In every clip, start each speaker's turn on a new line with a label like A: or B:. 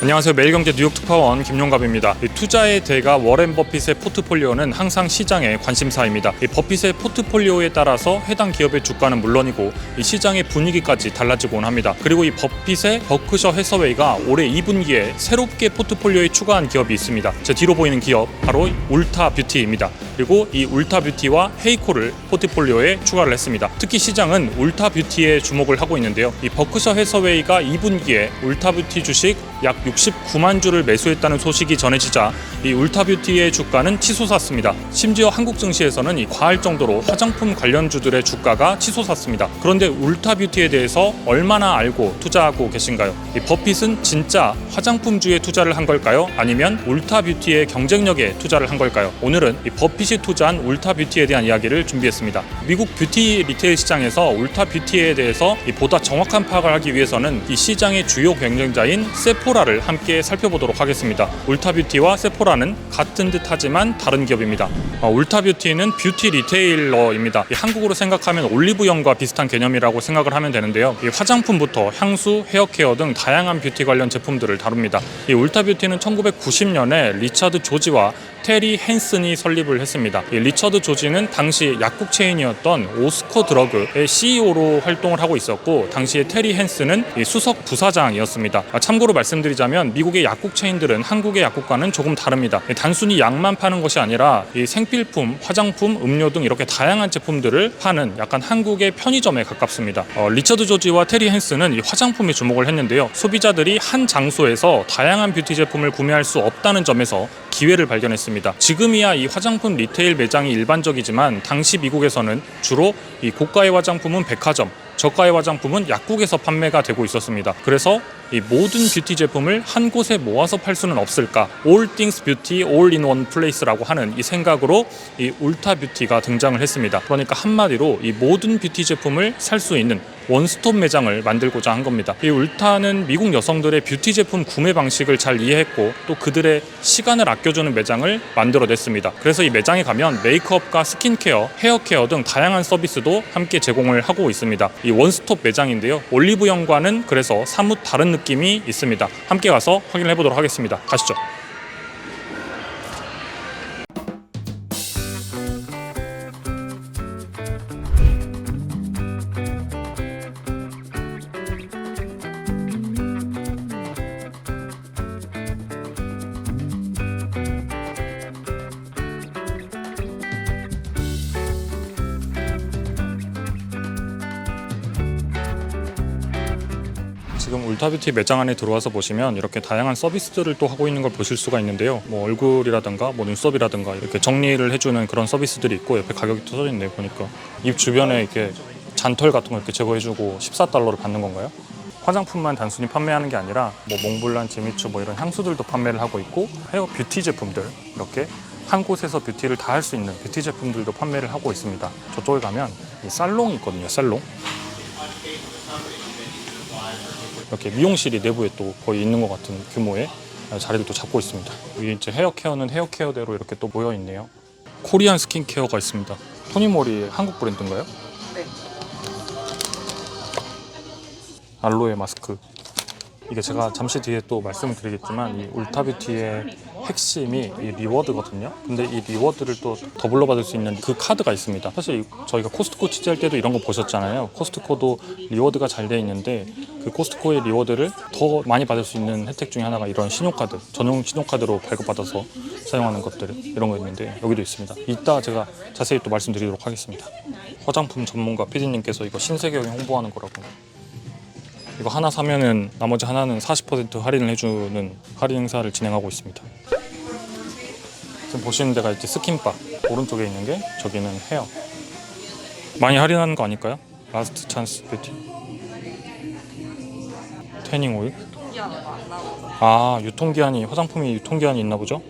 A: 안녕하세요. 매일경제 뉴욕 특파원 김용갑입니다. 투자의 대가 워렌 버핏의 포트폴리오는 항상 시장의 관심사입니다. 버핏의 포트폴리오에 따라서 해당 기업의 주가는 물론이고 이 시장의 분위기까지 달라지곤 합니다. 그리고 이 버핏의 버크셔 해서웨이가 올해 2분기에 새롭게 포트폴리오에 추가한 기업이 있습니다. 제 뒤로 보이는 기업 바로 울타 뷰티입니다. 그리고 이 울타 뷰티와 헤이코를 포트폴리오에 추가를 했습니다. 특히 시장은 울타 뷰티에 주목을 하고 있는데요. 이 버크셔 해서웨이가 2분기에 울타 뷰티 주식 약 69만 주를 매수했다는 소식이 전해지자 이 울타 뷰티의 주가는 치솟았습니다. 심지어 한국 증시에서는 이 과할 정도로 화장품 관련주들의 주가가 치솟았습니다. 그런데 울타 뷰티에 대해서 얼마나 알고 투자하고 계신가요? 이 버핏은 진짜 화장품주에 투자를 한 걸까요? 아니면 울타 뷰티의 경쟁력에 투자를 한 걸까요? 오늘은 이 버핏이 투자한 울타 뷰티에 대한 이야기를 준비했습니다. 미국 뷰티 리테일 시장에서 울타 뷰티에 대해서 보다 정확한 파악을 하기 위해서는 이 시장의 주요 경쟁자인 세포라를 함께 살펴보도록 하겠습니다. 울타 뷰티와 세포라는 같은 듯 하지만 다른 기업입니다. 울타 뷰티는 뷰티 리테일러입니다. 한국으로 생각하면 올리브영과 비슷한 개념이라고 생각을 하면 되는데요. 이 화장품부터 향수, 헤어케어 등 다양한 뷰티 관련 제품들을 다룹니다. 이 울타 뷰티는 1990년에 리처드 조지와 테리 헨슨이 설립을 했습니다. 이 리처드 조지는 당시 약국 체인이었던 오스코 드러그의 CEO로 활동을 하고 있었고, 당시에 테리 헨슨은 이 수석 부사장이었습니다. 참고로 말씀드리자면 미국의 약국 체인들은 한국의 약국과는 조금 다릅니다. 단순히 약만 파는 것이 아니라 이 생필품, 화장품, 음료 등 이렇게 다양한 제품들을 파는 약간 한국의 편의점에 가깝습니다. 리처드 조지와 테리 헨슨은 이 화장품에 주목을 했는데요. 소비자들이 한 장소에서 다양한 뷰티 제품을 구매할 수 없다는 점에서 기회를 발견했습니다. 지금이야 이 화장품 리테일 매장이 일반적이지만 당시 미국에서는 주로 이 고가의 화장품은 백화점, 저가의 화장품은 약국에서 판매가 되고 있었습니다. 그래서 이 모든 뷰티 제품을 한 곳에 모아서 팔 수는 없을까? All things beauty, all in one place라고 하는 이 생각으로 이 울타 뷰티가 등장을 했습니다. 그러니까 한마디로 이 모든 뷰티 제품을 살 수 있는 원스톱 매장을 만들고자 한 겁니다. 이 울타는 미국 여성들의 뷰티 제품 구매 방식을 잘 이해했고 또 그들의 시간을 아껴주는 매장을 만들어냈습니다. 그래서 이 매장에 가면 메이크업과 스킨케어, 헤어케어 등 다양한 서비스도 함께 제공을 하고 있습니다. 이 원스톱 매장인데요. 올리브영과는 그래서 사뭇 다른 느낌이 있습니다. 함께 가서 확인을 해보도록 하겠습니다. 가시죠. 지금 울타뷰티 매장 안에 들어와서 보시면 이렇게 다양한 서비스들을 또 하고 있는 걸 보실 수가 있는데요. 뭐 얼굴이라든가 뭐 눈썹이라든가 이렇게 정리를 해주는 그런 서비스들이 있고, 옆에 가격이 써져 있네요. 보니까 입 주변에 이렇게 잔털 같은 거 이렇게 제거해주고 $14를 받는 건가요? 화장품만 단순히 판매하는 게 아니라 뭐 몽블란, 지미추 뭐 이런 향수들도 판매를 하고 있고, 헤어 뷰티 제품들 이렇게 한 곳에서 뷰티를 다 할 수 있는 뷰티 제품들도 판매를 하고 있습니다. 저쪽에 가면 이 살롱이 있거든요. 살롱. 이렇게 미용실이 내부에 또 거의 있는 것 같은 규모의 자리를 또 잡고 있습니다. 여기 이제 헤어케어는 헤어케어대로 이렇게 또 모여 있네요. 코리안 스킨케어가 있습니다. 토니모리 한국 브랜드인가요?
B: 네.
A: 알로에 마스크. 이게 제가 잠시 뒤에 또 말씀을 드리겠지만 이 울타뷰티의 핵심이 이 리워드거든요. 근데 이 리워드를 또 더블로 받을 수 있는 그 카드가 있습니다. 사실 저희가 코스트코 취재할 때도 이런 거 보셨잖아요. 코스트코도 리워드가 잘 돼 있는데 그 코스트코의 리워드를 더 많이 받을 수 있는 혜택 중에 하나가 이런 신용카드, 전용 신용카드로 발급받아서 사용하는 것들, 이런 거 있는데 여기도 있습니다. 이따 제가 자세히 또 말씀드리도록 하겠습니다. 화장품 전문가 PD님께서 이거 신세경에 홍보하는 거라고. 이거 하나 사면은 나머지 하나는 40% 할인을 해주는 할인 행사를 진행하고 있습니다. 지금 보시는 데가 이제 스킨바, 오른쪽에 있는 게 저기는 헤어. 많이 할인하는 거 아닐까요? 라스트 찬스 뷰티. 태닝 오일. 아, 유통기한이, 화장품이 유통기한이 있나 보죠?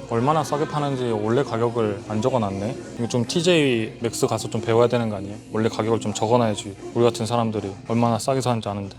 A: 얼마나 싸게 파는지 원래 가격을 안 적어놨네. 이거 좀 TJ 맥스 가서 좀 배워야 되는 거 아니에요? 원래 가격을 좀 적어놔야지 우리 같은 사람들이 얼마나 싸게 사는지 아는데.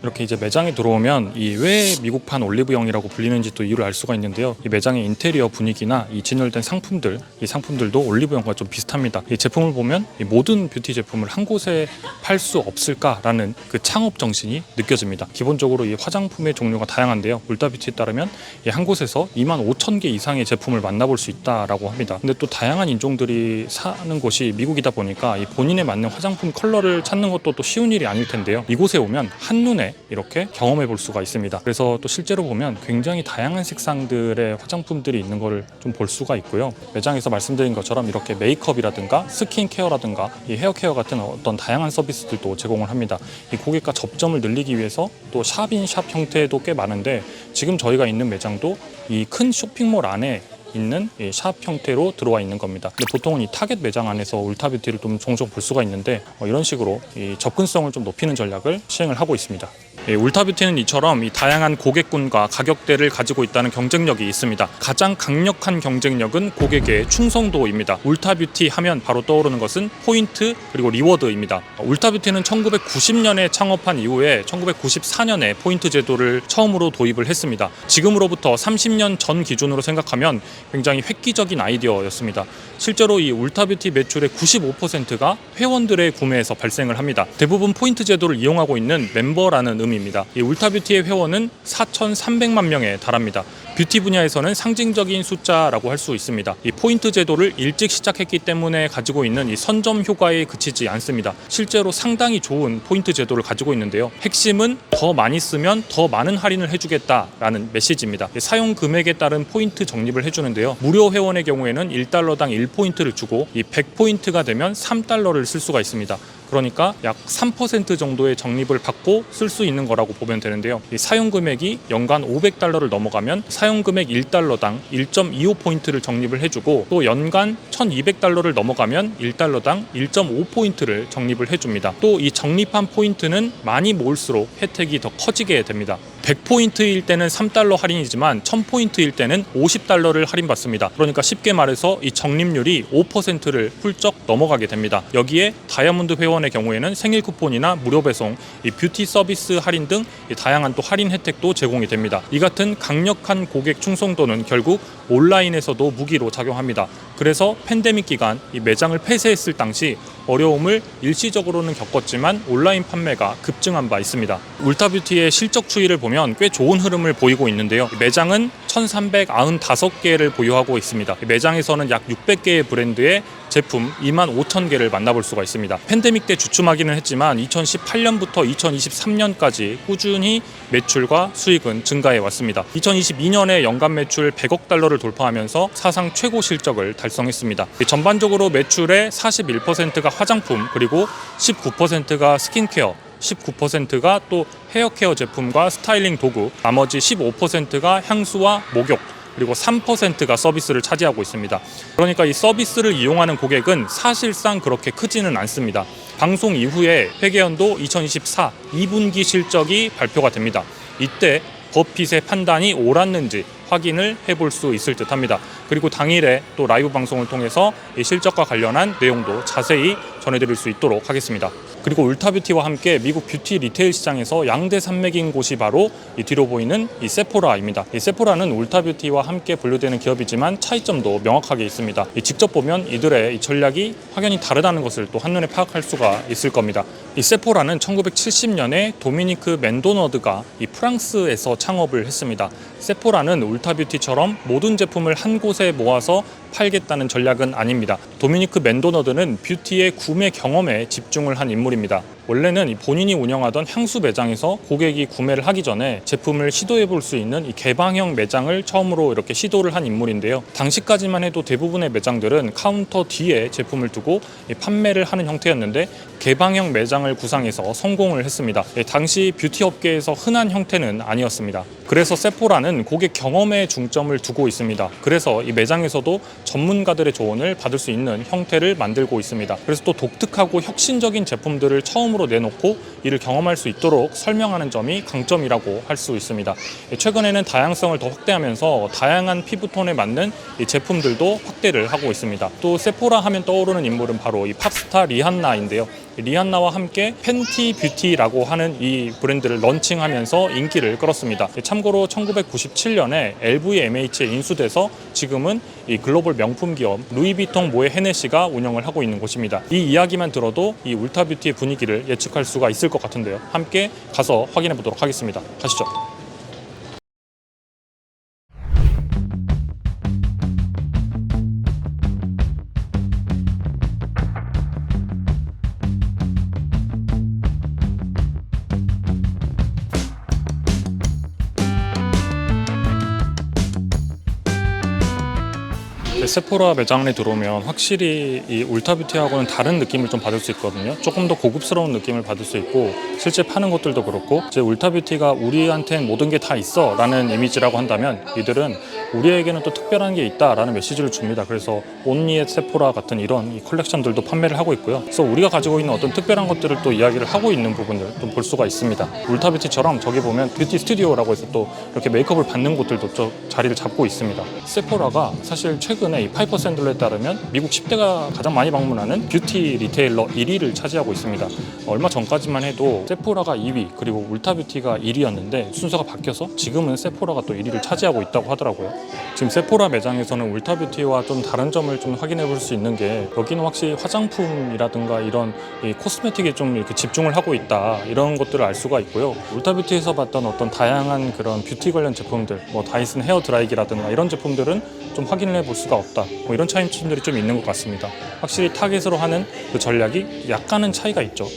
A: 이렇게 이제 매장에 들어오면 이 왜 미국판 올리브영이라고 불리는지 또 이유를 알 수가 있는데요. 이 매장의 인테리어 분위기나 이 진열된 상품들, 이 상품들도 올리브영과 좀 비슷합니다. 이 제품을 보면 이 모든 뷰티 제품을 한 곳에 팔 수 없을까라는 그 창업 정신이 느껴집니다. 기본적으로 이 화장품의 종류가 다양한데요. 울타뷰티에 따르면 이 한 곳에서 25,000개 이상의 제품을 만나볼 수 있다라고 합니다. 근데 또 다양한 인종들이 사는 곳이 미국이다 보니까 이 본인에 맞는 화장품 컬러를 찾는 것도 또 쉬운 일이 아닐 텐데요. 이곳에 오면 한눈에 이렇게 경험해 볼 수가 있습니다. 그래서 또 실제로 보면 굉장히 다양한 색상들의 화장품들이 있는 것을 좀 볼 수가 있고요. 매장에서 말씀드린 것처럼 이렇게 메이크업이라든가 스킨케어라든가 이 헤어케어 같은 어떤 다양한 서비스들도 제공을 합니다. 이 고객과 접점을 늘리기 위해서 또 샵인샵 형태도 꽤 많은데 지금 저희가 있는 매장도 이 큰 쇼핑몰 안에 있는 샵 형태로 들어와 있는 겁니다. 근데 보통은 이 타겟 매장 안에서 울타뷰티를 좀 종종 볼 수가 있는데 이런 식으로 이 접근성을 좀 높이는 전략을 시행을 하고 있습니다. 울타뷰티는 이처럼 이 다양한 고객군과 가격대를 가지고 있다는 경쟁력이 있습니다. 가장 강력한 경쟁력은 고객의 충성도입니다. 울타뷰티 하면 바로 떠오르는 것은 포인트 그리고 리워드입니다. 울타뷰티는 1990년에 창업한 이후에 1994년에 포인트 제도를 처음으로 도입을 했습니다. 지금으로부터 30년 전 기준으로 생각하면 굉장히 획기적인 아이디어였습니다. 실제로 이 울타뷰티 매출의 95%가 회원들의 구매에서 발생을 합니다. 대부분 포인트 제도를 이용하고 있는 멤버라는 의미입니다. 이 울타뷰티의 회원은 4,300만 명에 달합니다. 뷰티 분야에서는 상징적인 숫자라고 할 수 있습니다. 이 포인트 제도를 일찍 시작했기 때문에 가지고 있는 이 선점 효과에 그치지 않습니다. 실제로 상당히 좋은 포인트 제도를 가지고 있는데요. 핵심은 더 많이 쓰면 더 많은 할인을 해주겠다라는 메시지입니다. 사용 금액에 따른 포인트 적립을 해주는데요. 무료 회원의 경우에는 1달러당 1포인트를 주고 이 100포인트가 되면 3달러를 쓸 수가 있습니다. 그러니까 약 3% 정도의 적립을 받고 쓸 수 있는 거라고 보면 되는데요. 이 사용 금액이 연간 500달러를 넘어가면 사용 금액 1달러당 1.25포인트를 적립을 해주고 또 연간 1200달러를 넘어가면 1달러당 1.5포인트를 적립을 해줍니다. 또 이 적립한 포인트는 많이 모을수록 혜택이 더 커지게 됩니다. 100포인트일 때는 3달러 할인이지만 1000포인트일 때는 50달러를 할인받습니다. 그러니까 쉽게 말해서 이 적립률이 5%를 훌쩍 넘어가게 됩니다. 여기에 다이아몬드 회원의 경우에는 생일 쿠폰이나 무료 배송, 이 뷰티 서비스 할인 등 다양한 또 할인 혜택도 제공이 됩니다. 이 같은 강력한 고객 충성도는 결국 온라인에서도 무기로 작용합니다. 그래서 팬데믹 기간 이 매장을 폐쇄했을 당시 어려움을 일시적으로는 겪었지만 온라인 판매가 급증한 바 있습니다. 울타뷰티의 실적 추이를 보면 꽤 좋은 흐름을 보이고 있는데요. 매장은 1,395개를 보유하고 있습니다. 매장에서는 약 600개의 브랜드의 제품 25,000개를 만나볼 수가 있습니다. 팬데믹 때 주춤하기는 했지만 2018년부터 2023년까지 꾸준히 매출과 수익은 증가해 왔습니다. 2022년에 연간 매출 100억 달러를 돌파하면서 사상 최고 실적을 달성했습니다. 전반적으로 매출의 41%가 화장품 그리고 19%가 스킨케어 19%가 또 헤어케어 제품과 스타일링 도구, 나머지 15%가 향수와 목욕, 그리고 3%가 서비스를 차지하고 있습니다. 그러니까 이 서비스를 이용하는 고객은 사실상 그렇게 크지는 않습니다. 방송 이후에 회계연도 2024 2분기 실적이 발표가 됩니다. 이때 버핏의 판단이 옳았는지 확인을 해볼 수 있을 듯 합니다. 그리고 당일에 또 라이브 방송을 통해서 이 실적과 관련한 내용도 자세히 전해드릴 수 있도록 하겠습니다. 그리고 울타뷰티와 함께 미국 뷰티 리테일 시장에서 양대 산맥인 곳이 바로 이 뒤로 보이는 이 세포라입니다. 이 세포라는 울타뷰티와 함께 분류되는 기업이지만 차이점도 명확하게 있습니다. 직접 보면 이들의 이 전략이 확연히 다르다는 것을 또 한눈에 파악할 수가 있을 겁니다. 이 세포라는 1970년에 도미니크 맨도너드가 이 프랑스에서 창업을 했습니다. 세포라는 울타뷰티처럼 모든 제품을 한 곳에 모아서 팔겠다는 전략은 아닙니다. 도미니크 맨도너드는 뷰티의 구매 경험에 집중을 한 인물입니다. 원래는 본인이 운영하던 향수 매장에서 고객이 구매를 하기 전에 제품을 시도해 볼 수 있는 이 개방형 매장을 처음으로 이렇게 시도를 한 인물인데요. 당시까지만 해도 대부분의 매장들은 카운터 뒤에 제품을 두고 판매를 하는 형태였는데 개방형 매장을 구상해서 성공을 했습니다. 당시 뷰티 업계에서 흔한 형태는 아니었습니다. 그래서 세포라는 고객 경험에 중점을 두고 있습니다. 그래서 이 매장에서도 전문가들의 조언을 받을 수 있는 형태를 만들고 있습니다. 그래서 또 독특하고 혁신적인 제품들을 처음으로 내놓고 이를 경험할 수 있도록 설명하는 점이 강점이라고 할 수 있습니다. 최근에는 다양성을 더 확대하면서 다양한 피부톤에 맞는 이 제품들도 확대를 하고 있습니다. 또 세포라 하면 떠오르는 인물은 바로 이 팝스타 리한나인데요. 리안나와 함께 팬티 뷰티라고 하는 이 브랜드를 런칭하면서 인기를 끌었습니다. 참고로 1997년에 LVMH에 인수돼서 지금은 이 글로벌 명품 기업 루이비통 모에 헤네시가 운영을 하고 있는 곳입니다. 이 이야기만 들어도 이 울타뷰티의 분위기를 예측할 수가 있을 것 같은데요. 함께 가서 확인해 보도록 하겠습니다. 가시죠. 세포라 매장 안에 들어오면 확실히 이 울타뷰티하고는 다른 느낌을 좀 받을 수 있거든요. 조금 더 고급스러운 느낌을 받을 수 있고, 실제 파는 것들도 그렇고, 이제 울타뷰티가 우리한테는 모든 게 다 있어 라는 이미지라고 한다면, 이들은 우리에게는 또 특별한 게 있다 라는 메시지를 줍니다. 그래서 온리의 세포라 같은 이런 이 컬렉션들도 판매를 하고 있고요. 그래서 우리가 가지고 있는 어떤 특별한 것들을 또 이야기를 하고 있는 부분을 좀 볼 수가 있습니다. 울타뷰티처럼 저기 보면 뷰티 스튜디오라고 해서 또 이렇게 메이크업을 받는 곳들도 좀 자리를 잡고 있습니다. 세포라가 사실 최근에 이 파이퍼 샌들러에 따르면 미국 10대가 가장 많이 방문하는 뷰티 리테일러 1위를 차지하고 있습니다. 얼마 전까지만 해도 세포라가 2위 그리고 울타뷰티가 1위였는데 순서가 바뀌어서 지금은 세포라가 또 1위를 차지하고 있다고 하더라고요. 지금 세포라 매장에서는 울타뷰티와 좀 다른 점을 좀 확인해 볼 수 있는 게, 여기는 확실히 화장품이라든가 이런 이 코스메틱에 좀 이렇게 집중을 하고 있다, 이런 것들을 알 수가 있고요. 울타뷰티에서 봤던 어떤 다양한 그런 뷰티 관련 제품들, 뭐 다이슨 헤어 드라이기라든가 이런 제품들은 좀 확인을 해볼 수가 없다, 뭐 이런 차이점들이 좀 있는 것 같습니다. 확실히 타겟으로 하는 그 전략이 약간은 차이가 있죠.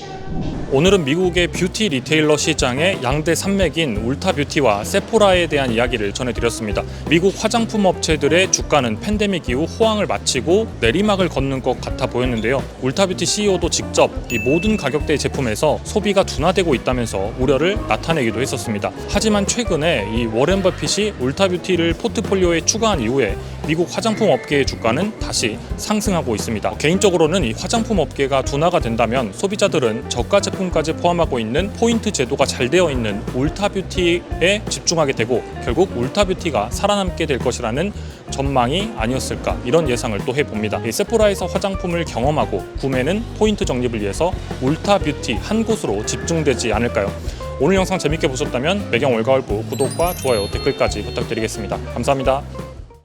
A: 오늘은 미국의 뷰티 리테일러 시장의 양대 산맥인 울타뷰티와 세포라에 대한 이야기를 전해드렸습니다. 미국 화장품 업체들의 주가는 팬데믹 이후 호황을 마치고 내리막을 걷는 것 같아 보였는데요. 울타뷰티 CEO도 직접 이 모든 가격대의 제품에서 소비가 둔화되고 있다면서 우려를 나타내기도 했었습니다. 하지만 최근에 이 워렌 버핏이 울타뷰티를 포트폴리오에 추가한 이후에 미국 화장품 업계의 주가는 다시 상승하고 있습니다. 개인적으로는 이 화장품 업계가 둔화가 된다면 소비자들은 저가 제품까지 포함하고 있는 포인트 제도가 잘 되어 있는 울타뷰티에 집중하게 되고, 결국 울타뷰티가 살아남게 될 것이라는 전망이 아니었을까, 이런 예상을 또 해봅니다. 이 세포라에서 화장품을 경험하고 구매는 포인트 적립을 위해서 울타뷰티 한 곳으로 집중되지 않을까요? 오늘 영상 재밌게 보셨다면 매경 올가을부 구독과 좋아요, 댓글까지 부탁드리겠습니다. 감사합니다.